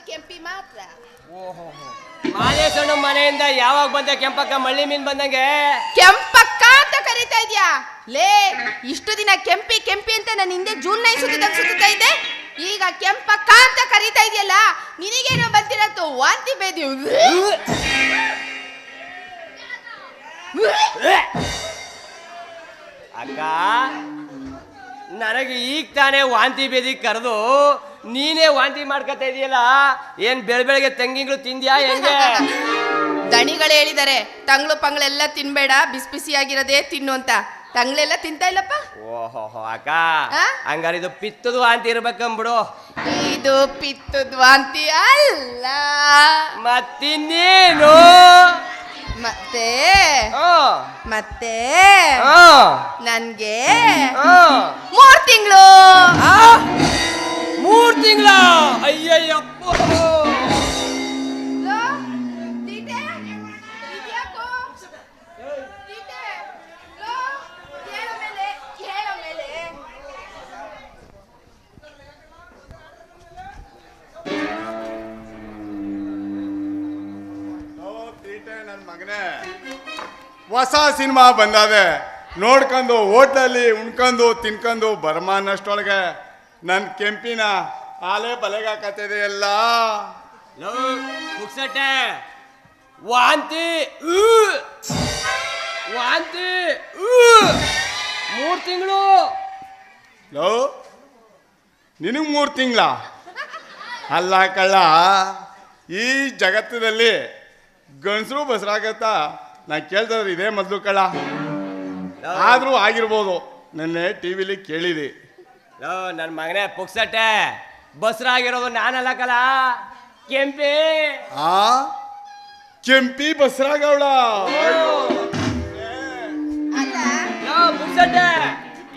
ಕೆಂಪಿ ಮಾತ್ರ. ಓಹೋ, ಮಾದೇಶಣ್ಣ ಮನೆಯಿಂದ ಯಾವಾಗ ಬಂದೆ ಕೆಂಪಕ್ಕ? ಮಳ್ಳಿ ಮೀನ್ ಬಂದಂಗೆ. ಕೆಂಪಕ್ಕ ಅಂತ ಕರೀತಾ ಇದ್ಯಾ? ಲೇ, ಇಷ್ಟು ದಿನ ಕೆಂಪಿ ಕೆಂಪಿ ಅಂತ ನನ್ನ ಹಿಂದೆ ಜೂನ್ 9 ಸುತ್ತಾ ಇದ್ದೆ. ಈಗ ಕೆಂಪಕ್ಕ ಅಂತ ಕರೀತಾ ಇದೆಯಲ್ಲ, ನಿನಗೇನೋ ಬಂತಿರತ್ತು ವಾಂತಿ ಬೇದಿ. ಅಕ್ಕ, ನನಗೆ ಈಗ ತಾನೇ ವಾಂತಿ ಬೇದಿ ಕರೆದು ನೀನೇ ವಾಂತಿ ಮಾಡ್ಕೊತಾ ಇದೆಯಲ್ಲ, ಏನ್ ಬೆಳಗ್ಗೆ ತಂಗಿಗಳು ತಿಂದ್ಯಾ ಹೆಂಗೆ? ದಣಿಗಳು ಹೇಳಿದ್ದಾರೆ ತಂಗ್ಳು ಪಂಗ್ಳೆಲ್ಲ ತಿನ್ಬೇಡ, ಬಿಸಿ ಬಿಸಿಯಾಗಿರೋದೇ ತಿನ್ನು ಅಂತ. ತಂಗ್ಳೆಲ್ಲ ತಿಂತಾ ಇಲ್ಲಪ್ಪ. ಓಹೋ ಅಕ್ಕ, ಹಂಗಾರೆ ಇದು ಪಿತ್ತದ ವಾಂತಿ ಇರ್ಬೇಕಂಬಿಡು. ಇದು ಪಿತ್ತದ ವಾಂತಿ ಅಲ್ಲ, ಮತ್ತಿನ್ನೇನು? ಮತ್ತೆ ಮತ್ತೆ ನನ್ಗೆ 3 ತಿಂಗಳು. 3 ತಿಂಗಳ? ಅಯ್ಯಯ್ಯಪ್ಪ. ನನ್ನ ಮಗನೇ, ಹೊಸ ಸಿನಿಮಾ ಬಂದಾವೆ, ನೋಡ್ಕೊಂಡು ಹೋಟ್ಲಲ್ಲಿ ಉಣ್ಕೊಂಡು ತಿನ್ಕೊಂಡು ಬರಮಾನಷ್ಟೊಳಗೆ ನನ್ನ ಕೆಂಪಿನ ಆಲೆ ಬಲೆಗಾಕತ್ತಿದೆ ಎಲ್ಲ. ಪುಕ್ಸಟ್ಟೆ ವಾಂತಿ ವಾಂತಿ 3 ತಿಂಗಳು. ನಿನಗೆ 3 ತಿಂಗಳ ಅಲ್ಲ ಕಳ್ಳ. ಈ ಜಗತ್ತದಲ್ಲಿ ಗಂಡಸರು ಬಸರಾಗತ್ತಾ ನಾ ಕೇಳ್ತಾರೆ ಇದೇ ಮೊದಲು ಕಳ್ಳ. ಆದ್ರೂ ಆಗಿರ್ಬೋದು, ನೆನ್ನೆ ಟಿವಿಲಿ ಕೇಳಿದೆ. ನನ್ನ ಮಗನೇ ಪುಕ್ಸಟ್ಟೆ, ಬಸ್ರಾಗಿರೋದು ನಾನಲ್ಲ ಕಲ, ಕೆಂಪಿ. ಕೆಂಪಿ ಬಸರಾಗವಳ. ಪುಕ್ಸಟ್ಟೆ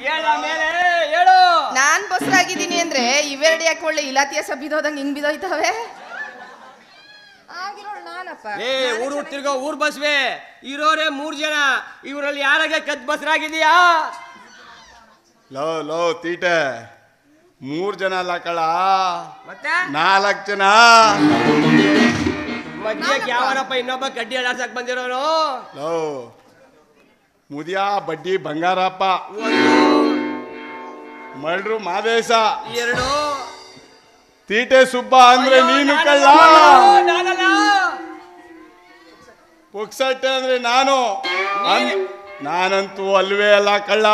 ಹೇಳ ಮೇಲೆ ಹೇಳು. ನಾನ್ ಬಸ್ರಾಗಿದ್ದೀನಿ ಅಂದ್ರೆ ಇವೆರಡು ಯಾಕೆ ಒಳ್ಳೆ ಇಲಾತಿಯ ಬಿದೋದಂಗೆ ಹಿಂಗ್ ಬಿದೋಯ್ತವೆ? ಊರು ತಿರ್ಗೋ ಊರ್ ಬಸ್ವೆ ಇರೋರೆ 3 ಜನ, ಇವರಲ್ಲಿ ಯಾರಾಗ ಕದ್ ಬಸ್ರಾಗಿದೀಯಾ? ಲೋ ತೀಟೆ, 3 ಜನ ಅಲ್ಲ ಕಳ, ಮತ್ತೆ 4 ಜನ. ಮದ್ಯಕ್ಕೆ ಯಾವನಪ್ಪ ಇನ್ನೊಬ್ಬ ಕಡ್ಡಿ ಅಡಾಸಕ್ ಬಂದಿರೋನು? ಮುದಿಯ ಬಡ್ಡಿ ಬಂಗಾರಪ್ಪ, ಮಳ್ರು ಮಾದೇಶ, 2 ತೀಟೆ ಸುಬ್ಬ ಅಂದ್ರೆ ನೀನು ಕಳ್ಳ. ಪುಕ್ಸಟ್ಟೆ ಅಂದ್ರೆ ನಾನಂತೂ ಅಲ್ವೇ ಅಲ್ಲ ಕಳ್ಳ.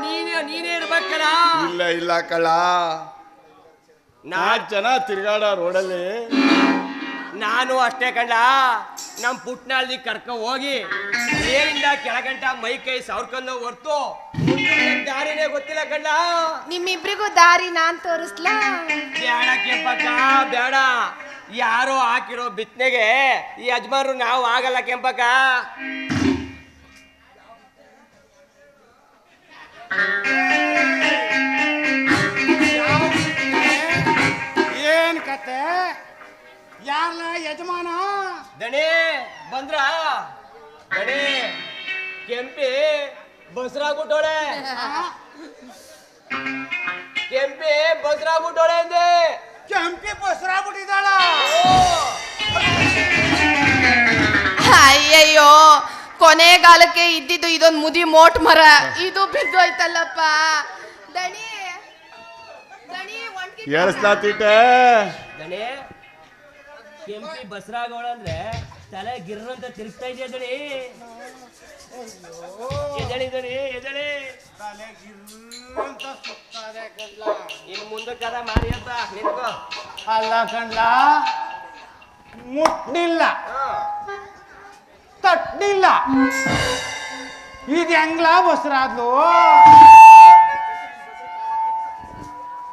ನೀನೇ ಇರ್ಬೇಕಲ್ಲ. ಇಲ್ಲ ಕಳ್ಳ. 4 ಜನ ತಿರ್ಗಾಡ ರೋಡಲ್ಲಿ. ನಾನು ಅಷ್ಟೇ ಕಂಡ. ನಮ್ ಪುಟ್ನಾಳ್ದಿ ಕರ್ಕ ಹೋಗಿ ಏನಿಂದ ಕೆಳಗಂಟ ಮೈ ಕೈ ಸವರ್ಕೊಂಡು ಹೊರ್ತು ದಾರಿನೇ ಗೊತ್ತಿಲ್ಲ ಕಂಡ. ನಿಮ್ಮಿಬ್ರಿಗೂ ದಾರಿ ನಾನ್ ತೋರಿಸ್ಲಾ? ಬೇಡ ಕೆಂಪಕ್ಕ ಬೇಡ. ಯಾರೋ ಹಾಕಿರೋ ಬಿತ್ನೆಗೆ ಈ ಯಜಮಾನ್ರು ನಾವು ಆಗಲ್ಲ ಕೆಂಪಕ್ಕ. ಏನ್ ಕತೆ? ಯಾರಲ್ಲ ಯಜಮಾನ? ದಣಿ ಬಂದ್ರ? ದಣಿ ಕೆಂಪಿ ಬಸ್ರಾಗ್ಬಿಟ್ಟೋಳೆ. ಕೆಂಪಿ ಬಸ್ರಾಗ್ಬಿಟ್ಟೋಳೆ ಅಂದೆ. ಕೆಂಪಿ ಬಸ್ರಾಗ್ಬಿಟ್ಟಿದ್ದಾಳ? ಅಯ್ಯಯ್ಯೋ, ಕೊನೆಗಾಲಕ್ಕೆ ಇದ್ದಿದ್ದು ಇದೊಂದು ಮುದಿ ಮೋಟ್ ಮರ, ಇದು ಬಿದ್ದೋಯ್ತಲ್ಲಪ್ಪ. ದಣಿ ಹೇಳ್ಸ್ತಾ ತೀಟೆ. ದಣಿ ಕೆಂಪಿ ಬಸ್ರಾಗೋಳ ಅಂದ್ರೆ ತಲೆ ಗಿರ್ರ ಅಂತ ತಿರುಗ್ತಾ ಇದೆಯಾ ದಣಿ? ಎದಳಿ ತಲೆ ಗಿರ್ರ ಅಂತ ಸುತ್ತದೆ ಕಣ್ಲ. ಇನ್ನು ಮುಂದೆ ಕದ ಮಾಡಿ ಅಂತ ನಿಂತ್ಕೋ. ಅಲ್ಲ ಕಣ್ಲ, ಮುಟ್ನಿಲ್ಲ, ತಟ್ನಿಲ್ಲ, ಇದು ಹೆಂಗ್ಲ ಬಸ್ರಾದ್ಲು?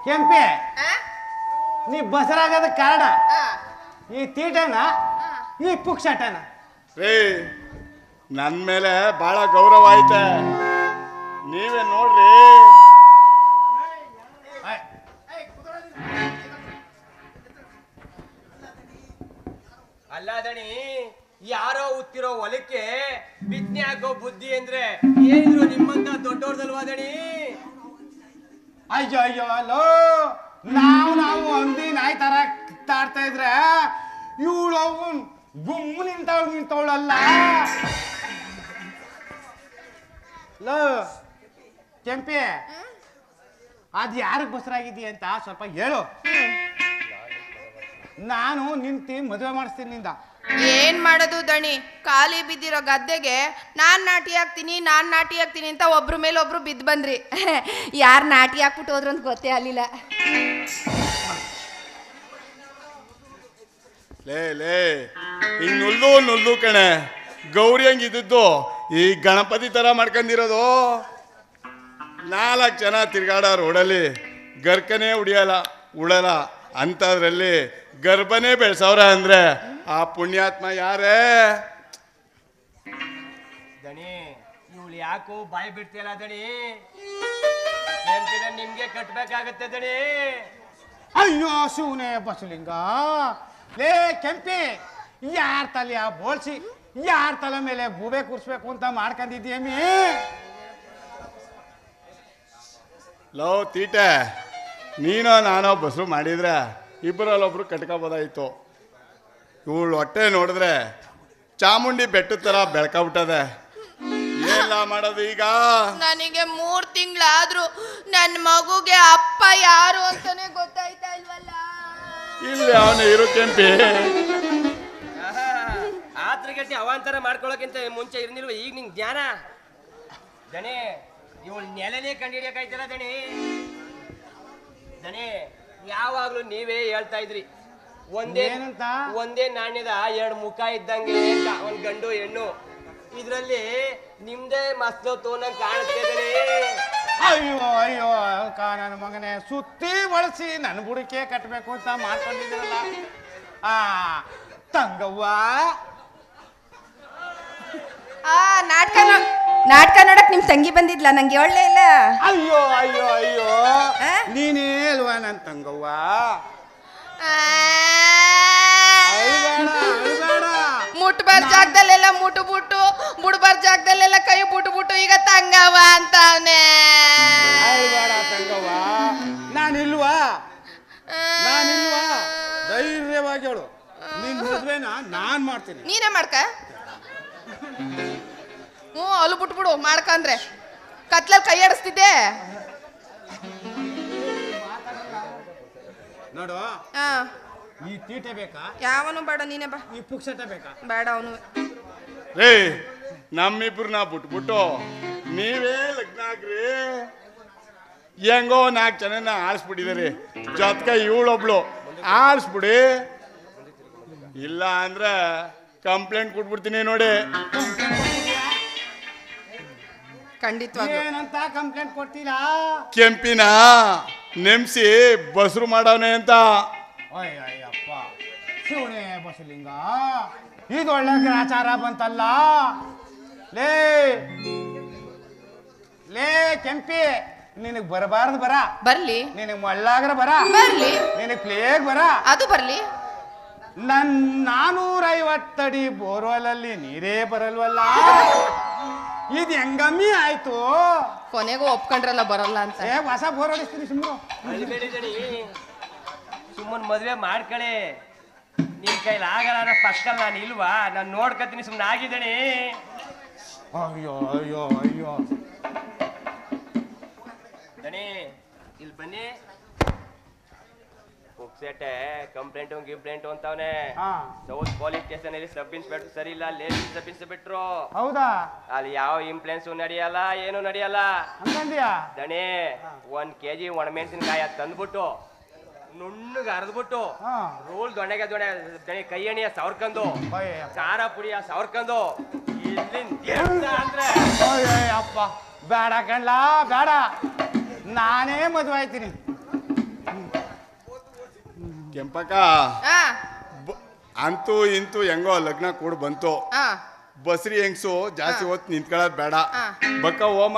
ಕೆಂಪಿ, ನೀ ಬಸರಾಗದ ಕಾರಣ ಈ ತೀಟನ, ಈ ಪುಕ್ಷಟನ. ನನ್ ಮೇಲೆ ಬಹಳ ಗೌರವ ಐತೆ, ನೀವೇ ನೋಡ್ರಿ. ಅಲ್ಲ ದಣಿ, ಯಾರೋ ಉತ್ತಿರೋ ಹೊಲಕ್ಕೆ ಬಿತ್ನೆ ಹಾಕೋ ಬುದ್ಧಿ ಅಂದ್ರೆ ಏನಿದ್ರು ನಿಮ್ಮಂತ ದೊಡ್ಡವ್ರದಲ್ವಾ ದಣಿ? ಅಯ್ಯೋ ಅಯ್ಯೋ ಅಲ್ಲೋ, ನಾವು ಅಂದಿ ನಾಯಿ ತರ ಮಾತಾಡ್ತಾ ಇದ್ರೆ ಇವಳು ಗುಮ್ಮು ನಿಂತವಳಲ್ಲ. ಲೋ ಕೆಂಪಿ, ಅದ್ ಯಾರಿಗೆ ಬಸರಾಗಿದ್ದೀಯ ಅಂತ ಸ್ವಲ್ಪ ಹೇಳು. ನಾನು ನಿಂತಿ ಮದುವೆ ಮಾಡಿಸ್ತೀನಿ ನಿಂದ. ಏನ್ ಮಾಡೋದು ದಣಿ, ಖಾಲಿ ಬಿದ್ದಿರೋ ಗದ್ದೆಗೆ ನಾನ್ ನಾಟಿ ಹಾಕ್ತೀನಿ ಅಂತ ಒಬ್ರ ಮೇಲೆ ಒಬ್ರು ಬಿದ್ದು ಬಂದ್ರಿ. ಯಾರು ನಾಟಿ ಹಾಕ್ಬಿಟ್ಟು ಹೋದ್ರು ಅಂತ ಗೊತ್ತೇ ಆಗ್ಲಿಲ್ಲ. ಲೇ ಈಗ ನುಲ್ದು ಕಣೆ, ಗೌರಿ ಹಂಗಿದ್ದು ಈ ಗಣಪತಿ ತರ ಮಾಡ್ಕೊಂಡಿರೋದು. 4 ಜನ ತಿರ್ಗಾಡ ರೋಡಲ್ಲಿ ಗರ್ಕನೇ ಉಡಲ್ಲ ಅಂತದ್ರಲ್ಲಿ ಗರ್ಭನೇ ಬೆಳ್ಸವ್ರ ಅಂದ್ರೆ ಆ ಪುಣ್ಯಾತ್ಮ ಯಾರೇ? ದಣಿ ಇವಳು ಯಾಕೋ ಬಾಯಿ ಬಿಡ್ತಿಯಲ್ಲ ದಣಿ, ನಿಮ್ಗೆ ಕಟ್ಬೇಕಾಗತ್ತೆ ದಣಿ. ಅಯ್ಯೋ ಶಿವನೇ ಬಸಲಿಂಗ, ಲೇ ಕೆಂಪಿ, ಯಾರ ತಲೆಯ ಬೋಳ್ಸಿ ಯಾರ ತಲೆ ಮೇಲೆ ಗೂಬೆ ಕೂರ್ಸ್ಬೇಕು ಅಂತ ಮಾಡ್ಕೊಂಡಿದ್ದೀಯಮ್ಮಿ? ಲೋ ತೀಟೆ, ನೀನೋ ನಾನೋ ಬಸ್ರು ಮಾಡಿದ್ರೆ ಇಬ್ಬರಲ್ಲೊಬ್ರು ಕಟ್ಕೋಬೋದಾಯ್ತು. ಇವಳು ಹೊಟ್ಟೆ ನೋಡಿದ್ರೆ ಚಾಮುಂಡಿ ಬೆಟ್ಟದ ಥರ ಬೆಳ್ಕೊಬಿಟ್ಟದೆ. ಏನೆಲ್ಲ ಮಾಡೋದು ಈಗ? ನನಗೆ 3 ತಿಂಗಳಾದ್ರೂ ನನ್ನ ಮಗುಗೆ ಅಪ್ಪ ಯಾರು ಅಂತಾನೆ ಗೊತ್ತಾಯ್ತಾ ಇಲ್ವಲ್ಲ. ಇಲ್ಲಿ ಅವನು ಇರು ಕೆಂಪಿ. ಆತ್ರಗಟ್ಟಿ ಅವಾಂತರ ಮಾಡ್ಕೊಳಕ್ಕಿಂತ ಮುಂಚೆ ಇರ್ನಿಲ್ವ ಈಗ ನಿಂಗೆ ಜ್ಞಾನ? ದಣಿ ಇವಳು ನೆಲನೇ ಕಂಡಿಡಿಯಕಾಯ್ತಲ್ಲ ದಣಿ ಯಾವಾಗ್ಲೂ ನೀವೇ ಹೇಳ್ತಾ ಇದ್ರಿ ಒಂದೇ ನಾಣ್ಯದ 2 ಮುಖ ಇದ್ದಂಗೆ ಅಂತ, ಒಂದ್ ಗಂಡು ಹೆಣ್ಣು. ಇದ್ರಲ್ಲಿ ನಿಮ್ದೇ ಮಸ್ತ್ ತೋನಂಗ್ ಕಾಣುತ್ತೆ ದಣಿ. ಅಯ್ಯೋ ನನ್ನ ಮಗನೇ, ಸುತ್ತಿ ಬಳಸಿ ನನ್ನ ಬುಡಕ್ಕೆ ಕಟ್ಟಬೇಕು ಅಂತ ಮಾಡ್ಕೊಂಡಿದ್ದೀರಲ್ಲ. ತಂಗವ್ವ, ನಾಟಕ ನೋಡಕ್ ನಿಮ್ ತಂಗಿ ಬಂದಿದ್ಲ, ನಂಗೆ ಹೇಳಲೇ ಇಲ್ಲ. ಅಯ್ಯೋ ನೀನೇ ಅಲ್ವಾ ನನ್ನ ತಂಗವ್ವ? ಅಳ್ಬೇಡ. ಮುಟ್ಬಾರ್ ಜಾಗದಲ್ಲೆಲ್ಲ ಮುಟ್ಬಿಟ್ಟು ಮುಡ್ಬಾರ್ ಜಾಗದಲ್ಲೆಲ್ಲ ಕೈ ಬಿಟ್ಬಿಟ್ಟು ಈಗ ತಂಗವ ಅಂತಾನೆ. ಅಳ್ಬೇಡ ತಂಗವ್ವ, ನಾನಿಲ್ವಾ? ಧೈರ್ಯವಾಗಿ ಹೇಳು, ನಿನ್ ಮದ್ವೆನ ನಾನ್ ಮಾಡ್ತೀನಿ. ನೀನೇ ಮಾಡ್ಕ. ಅಲ್ಲಿ ಬಿಟ್ಬಿಡು ಮಾಡ್ಕಂದ್ರೆ ಕತ್ಲಲ್ಲಿ ಕೈ ಆಡಿಸ್ತಿದ್ದೆ ನೋಡು. ಈ ತೀಟೆ ಬೇಕಾ? ಯಾವನು ಬೇಡ, ನೀನೇ ಬಾ. ಈ ಪುಕ್ಷಟ ಬೇಕಾ? ಬೇಡ ಅವನು. ರೇ ನಮ್ಮಿಬ್ರನ್ನ ಬಿಟ್ಬಿಟ್ಟು ನೀವೇ ಲಗ್ನ ಆಗ್ರಿ. ಹೆಂಗೋ 4 ಜನನ ಆರಿಸ್ಬಿಟ್ಟಿದಾರೆ, ಜೊತ್ಕ ಇವಳೊಬ್ಳು ಆರಿಸ್ಬಿಡಿ. ಇಲ್ಲ ಅಂದ್ರೆ ಕಂಪ್ಲೇಂಟ್ ಕೊಟ್ಬಿಡ್ತೀನಿ ನೋಡಿ. ಖಂಡಿತವಾಗಿ. ಏನಂತ ಕಂಪ್ಲೇಂಟ್ ಕೊಡ್ತೀರಾ? ಕೆಂಪಿನ ನೆಮ್ಸಿ ಬಸ್ರು ಮಾಡವನೆ ಅಂತ. ಅಯ್ಯಪ್ಪ ಶಿವನೇ ಬಸಲಿಂಗ, ಇದೊಳ್ಳೆ ಗ್ರಾಚಾರ ಬಂತಲ್ಲ. ಲೇ ಕೆಂಪಿ, ನಿನಗ್ ಬರಬಾರ್ದು ಬರ ಬರ್ಲಿ, ನಿನಗ್ ಮಳ್ಳಾಗ್ರ ಬರ ಬರ್ಲಿ, ನಿನಗ್ ಪ್ಲೇಗ್ ಬರ ಅದು ಬರ್ಲಿ. 450 ಅಡಿ ಬೋರ್ವೆಲಲ್ಲಿ ನೀರೇ ಬರಲ್ವಲ್ಲ, ಇದು ಹೆಂಗಮ್ಮಿ ಆಯ್ತು? ಕೊನೆಗೂ ಒಪ್ಕೊಂಡ್ರಲ್ಲ ಬರಲ್ಲ ಅಂತ. ಹೊಸ ಬೋರ್ ಹೊಡಿಸ್ತೀನಿ ಸುಮ್ಮನೆ. ಸುಮ್ಮನ್ ಮದ್ವೆ ಮಾಡ್ಕಳಿ, ನಿನ್ ಕೈಲಿ ಆಗಲ್ಲ. ಪಕ್ಕಲ್ ನಾನು ಇಲ್ವಾ? ನಾನು ನೋಡ್ಕತೀನಿ, ಸುಮ್ಮನೆ ಆಗಿದ್ದೀನಿ. ಅಯ್ಯೋ ದಣಿ ಇಲ್ಲಿ ಬನ್ನಿ. ಪುಕ್ಸೆಟೆ ಕಂಪ್ಲೇಂಟು ಅಂತವನೆ. ಸೌತ್ ಪೊಲೀಸ್ ಸ್ಟೇಷನ್ ಅಲ್ಲಿ ಸಬ್ ಇನ್ಸ್ಪೆಕ್ಟರ್ ಸರಿ ಇಲ್ಲ, ಲೇಡೀಸ್ ಸಬ್ ಇನ್ಸ್ಪೆಕ್ಟ್ರು. ಹೌದಾ? ಅಲ್ಲಿ ಯಾವ ಇಂಪ್ಲೇನ್ಸ್ ನಡೆಯಲ್ಲ, ಏನು ನಡೆಯಲ್ಲ. ದಣಿ 1 kg ಒಣಮೆಣಸಿನಕಾಯಿ ತಂದ್ಬಿಟ್ಟು ನುಣ್ಣಗೆ ಅರ್ದ್ಬಿಟ್ಟು ರೂಲ್ ದೊಣ್ಣೆಗೆ ದಣಿ ಕೈ ಎಣ್ಣೆಯ ಸವರ್ಕಂದು ಖಾರ ಪುಡಿಯ ಸವರ್ಕಂದು ಇಲ್ಲಿಂದ ಅಂದ್ರೆ ಅಪ್ಪ ಬೇಡ ಕಣ್ಲ, ಬೇಡ, ನಾನೇ ಮದುವೆ ಆಯ್ತೀನಿ. ಕೆಂಪಕ್ಕ ಅಂತೂ ಇಂತೂ ಹೆಂಗೋ ಲಗ್ನ ಕೂಡ ಬಂತು. ಬಸ್ರಿ ಹೆಂಗ್ಸು ಜಾಸ್ತಿ ಹೊತ್ತು ನಿಂತ್ಕೊಳ್ಳೋದು ಬೇಡ. ಬಕ್ಕ ಓಮ